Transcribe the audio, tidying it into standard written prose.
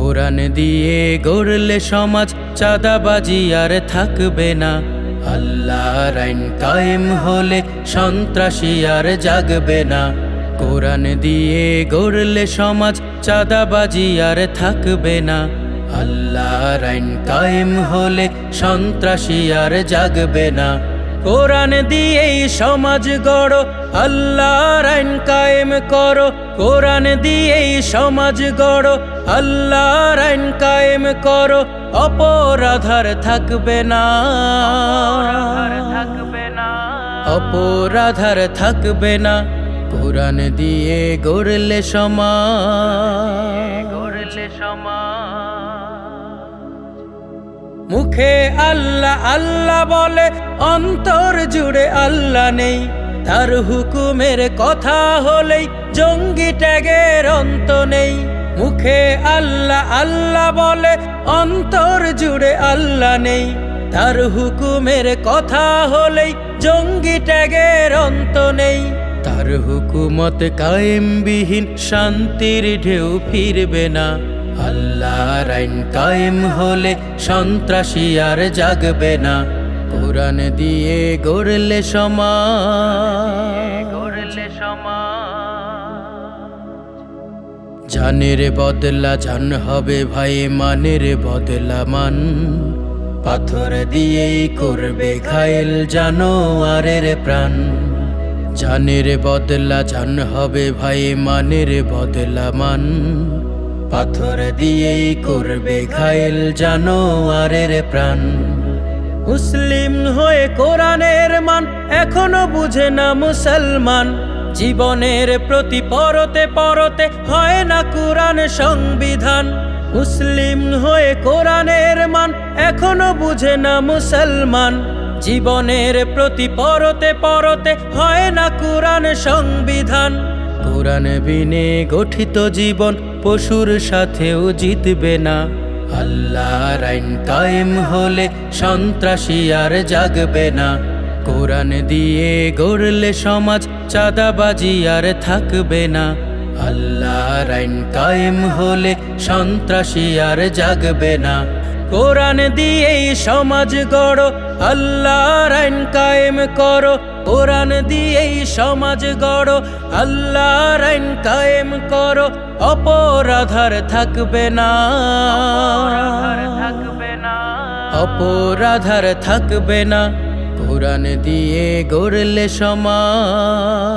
কোরআন দিয়ে গড়লে সমাজ, চাঁদাবাজি আর থাকবে না। আল্লাহর আইন কায়েম হলে সন্ত্রাসী আর জাগবে না। কোরআন দিয়ে গড়লে সমাজ, চাঁদাবাজি আর থাকবে না। আল্লাহর আইন কায়েম হলে সন্ত্রাসী আর জাগবে না। কোরআন দিয়েই সমাজ গড়ো, আল্লাহর আইন কায়েম করো। কোরআন দিয়েই সমাজ গড়ো, আল্লাহর আইন কায়েম করো। অপরাধার থাকবে না, অপরাধার থাকবে না। কোরআন দিয়ে গড়লে সমাজ, মুখে আল্লাহ আল্লাহ বলে অন্তর জুড়ে আল্লাহ নেই। তার হুকুমের কথা হলেই জঙ্গি ট্যাগের অন্ত নেই। মুখে আল্লাহ আল্লাহ বলে অন্তর জুড়ে আল্লাহ নেই। তার হুকুমের কথা হলেই জঙ্গি ট্যাগের অন্ত নেই। তার হুকুমত কায়েমবিহীন শান্তির ঢেউ ফিরবে না। আল্লাহর আইন কায়েম হলে সন্ত্রাসী আর জাগবে না। কোরআন দিয়ে গড়লে সমাজ, জানের বদলা জান হবে ভাই, মানের বদলা মান। পাথর দিয়েই করবে ঘায়েল জানোয়ারের প্রাণ। জানের বদলা জান হবে ভাই, মানের বদলা মান। পাথর দিয়েই করবে ঘায়েল জানোয়ারের প্রাণ। মুসলিম হয়ে কোরআনের মান এখনো বুঝে না মুসলমান। জীবনের প্রতি পরতে পরতে হয় না কোরআন সংবিধান। মুসলিম হয়ে কোরআনের মান এখনো বুঝে না মুসলমান। জীবনের প্রতি পরতে পরতে হয় না কোরআন সংবিধান। কোরআন বিনে গঠিত জীবন পশুর সাথেও জিতবে না। আল্লাহর আইন কায়েম হলে সন্ত্রাসী আর জাগবে না। কোরআন দিয়ে গড়লে সমাজ, চাঁদাবাজি আর থাকবে না। আল্লাহর আইন কায়েম হলে সন্ত্রাসী আর জাগবে না। কোরআন দিয়েই সমাজ গড়ো, আল্লাহর আইন কায়েম করো। কোরআন দিয়েই সমাজ গড়ো, আল্লাহর আইন কায়েম করো। অপরাধার থাকবে না, অপরাধার থাকবে না। কোরআন দিয়ে গড়লে সমাজ।